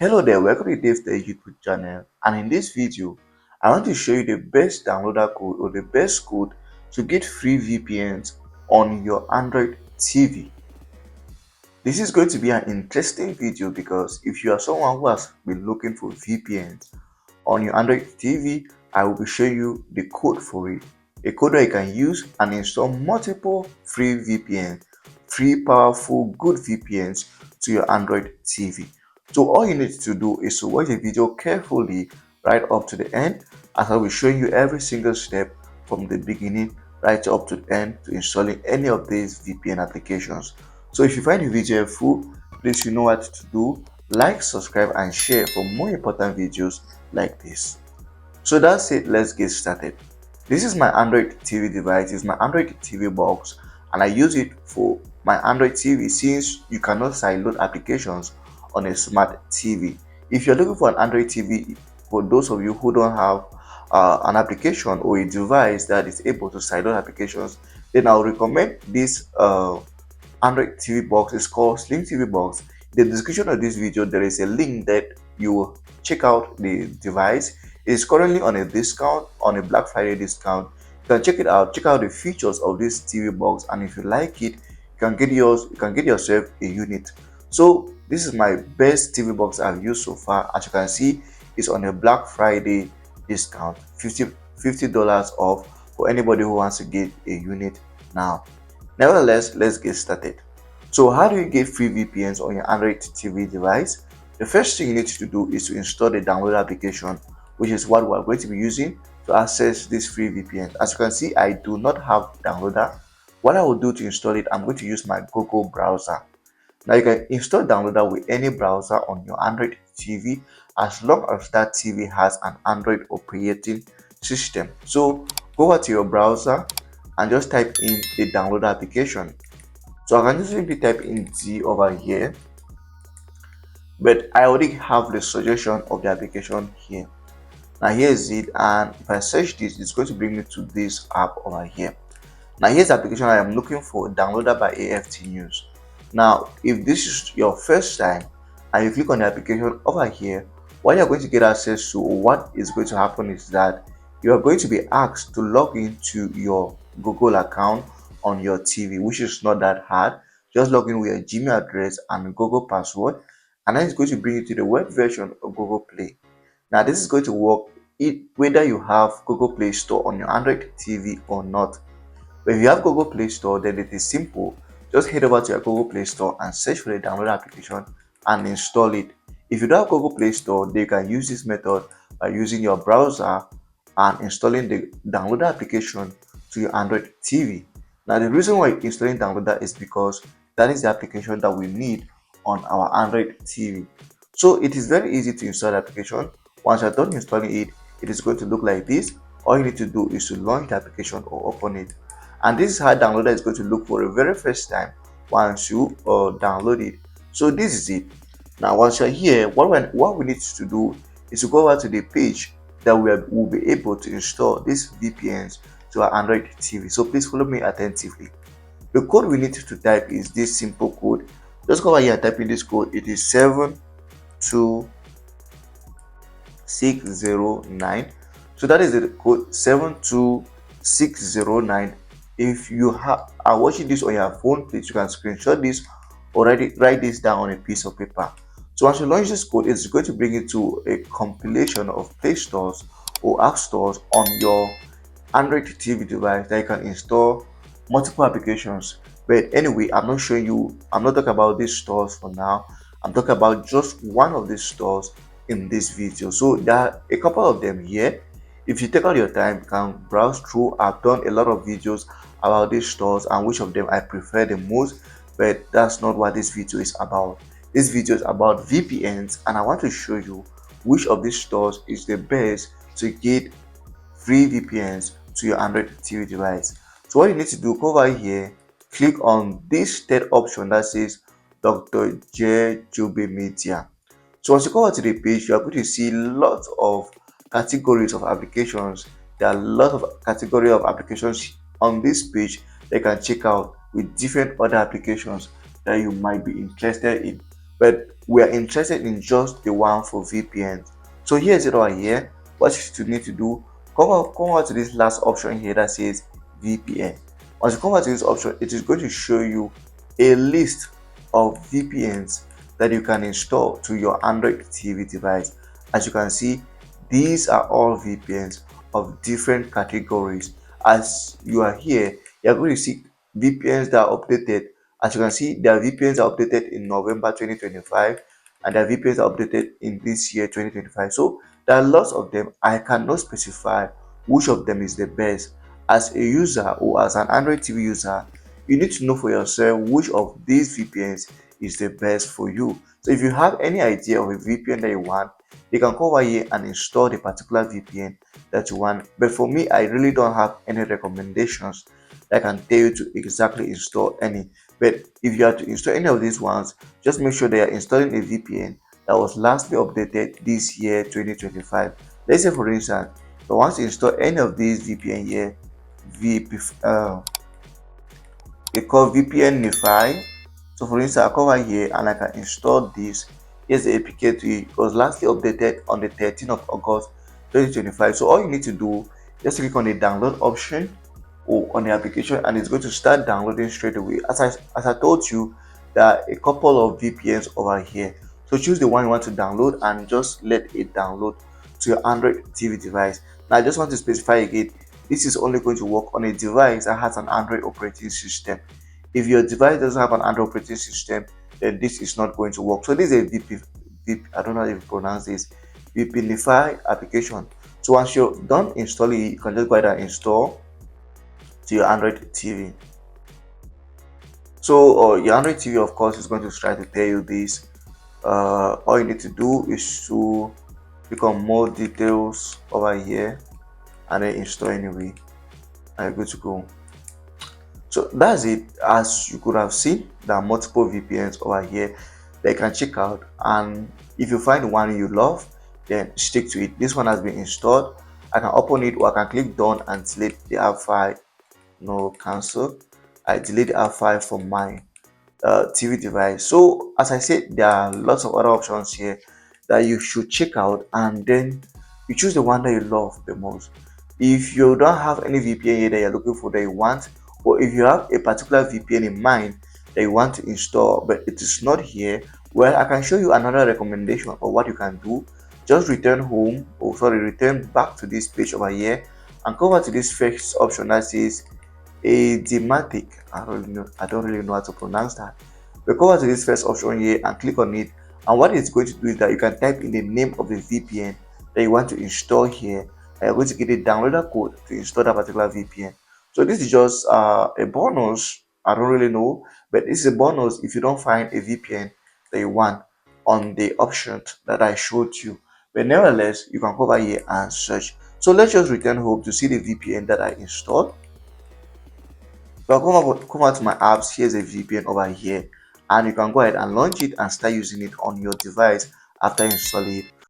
Hello there, welcome to DaveTech YouTube channel, and in this video I want to show you the best downloader code or the best code to get free VPNs on your Android TV. This is going to be an interesting video because if you are someone who has been looking for VPNs on your Android TV, I will be showing you the code for it. A code that you can use and install multiple free VPNs, free powerful good VPNs to your Android TV. So all you need to do is to watch the video carefully right up to the end, as I will be showing you every single step from the beginning right up to the end to installing any of these VPN applications. So if you find the video helpful, please you know what to do. Like, subscribe and share for more important videos like this. So that's it, let's get started. This is my Android TV device, it's my Android TV box, and I use it for my Android TV since you cannot sideload applications on a smart TV. If you're looking for an Android TV, for those of you who don't have an application or a device that is able to sideload applications, then I would recommend this Android TV box. Is called Slim TV box. In the description of this video there is a link that you will check out the device. It is currently on a discount, on a Black Friday discount. You can check it out, check out the features of this TV box, and if you like it, you can get yourself a unit. So this is my best TV box I've used so far. As you can see, it's on a Black Friday discount, $50 off for anybody who wants to get a unit now. Nevertheless, let's get started. So how do you get free VPNs on your Android TV device? The first thing you need to do is to install the download application, which is what we're going to be using to access this free VPN. As you can see, I do not have downloader. What I will do to install it, I'm going to use my Google browser. Now you can install downloader with any browser on your Android TV as long as that TV has an Android operating system. So go over to your browser and just type in the download application. So I can just simply type in D over here, but I already have the suggestion of the application here. Now here is it, and if I search this, it's going to bring me to this app over here. Now here's the application I am looking for, downloaded by AFT News. Now if this is your first time and you click on the application over here, what you're going to get access to, or what is going to happen, is that you are going to be asked to log into your Google account on your TV, which is not that hard. Just log in with your Gmail address and Google password, and then it's going to bring you to the web version of Google Play. Now this is going to work whether you have Google Play Store on your Android TV or not. But if you have Google Play Store, then it is simple. Just head over to your Google Play Store and search for the download application and install it. If you don't have Google Play Store, then you can use this method by using your browser and installing the downloader application to your Android TV. Now the reason why installing downloader is because that is the application that we need on our Android TV. So it is very easy to install the application. Once you're done installing it, it is going to look like this. All you need to do is to launch the application or open it. And this is how downloader is going to look for the very first time once you download it. So this is it. Now once you're here, what we need to do is to go over to the page that will be able to install these VPNs to our Android TV. So please follow me attentively. The code we need to type is this simple code. Just go over here and type in this code. It is 72609. So that is the code 72609. If you are watching this on your phone, please you can screenshot this or write this down on a piece of paper. So once you launch this code, it's going to bring you to a compilation of Play Stores or App Stores on your Android TV device that you can install multiple applications. But anyway, I'm not talking about these stores for now. I'm talking about just one of these stores in this video. So there are a couple of them here. If you take out your time, you can browse through. I've done a lot of videos about these stores and which of them I prefer the most, but that's not what this video is about. This video is about VPNs, and I want to show you which of these stores is the best to get free VPNs to your Android TV device. So what you need to do, go over here, click on this third option that says Dr. J. Jube Media. So once you go over to the page, you are going to see lots of categories of applications. There are a lot of categories of applications on this page that you can check out with different other applications that you might be interested in. but we are interested in just the one for VPNs. So here's it right here. What you need to do, come out to this last option here that says VPN. Once you come out to this option, it is going to show you a list of VPNs that you can install to your Android TV device. As you can see, these are all VPNs of different categories. As you are here, you are going to see VPNs that are updated. As you can see, there are VPNs that are updated in November 2025, and there are VPNs that are updated in this year 2025. So there are lots of them. I cannot specify which of them is the best. As a user or as an Android TV user, you need to know for yourself which of these VPNs is the best for you. So if you have any idea of a VPN that you want, you can come over here and install the particular VPN that you want. But for me, I really don't have any recommendations that can tell you to exactly install any. But if you are to install any of these ones, just make sure they are installing a VPN that was lastly updated this year 2025. Let's say for instance, but once you install any of these VPN here, VP, they call VPNify. So for instance, I come over here and I can install this. Here's the APK to it. It was lastly updated on the 13th of August 2025. So all you need to do, just click on the download option or on the application, and it's going to start downloading straight away. As I told you, there are a couple of VPNs over here. So choose the one you want to download and just let it download to your Android TV device. Now I just want to specify again, this is only going to work on a device that has an Android operating system. If your device doesn't have an Android operating system, then this is not going to work. So this is a I don't know if you pronounce this, VPNify application. So once you're done installing it, you can just go ahead and install to your Android TV. So your Android TV, of course, is going to try to tell you this. All you need to do is to click on more details over here and then install anyway, and you're good to go. So that's it. As you could have seen, there are multiple VPNs over here that you can check out, and if you find one you love, then stick to it. This one has been installed. I can open it, or I can click done and delete the app file. No, cancel. I delete the app file from my TV device. So as I said, there are lots of other options here that you should check out, and then you choose the one that you love the most. If you don't have any VPN here that you're looking for that you want, or if you have a particular VPN in mind that you want to install but it is not here, well, I can show you another recommendation of what you can do. Just return home, or sorry, return back to this page over here and come over to this first option that says a thematic. I don't really know how to pronounce that. We go over to this first option here and click on it, and what it's going to do is that you can type in the name of the VPN that you want to install here, and you're going to get a downloader code to install that particular VPN. So this is just a bonus. I don't really know, but this is a bonus if you don't find a VPN that you want on the options that I showed you. But nevertheless, you can go over here and search. So let's just return home to see the VPN that I installed. So come out to my apps. Here's a VPN over here, and you can go ahead and launch it and start using it on your device after installing it.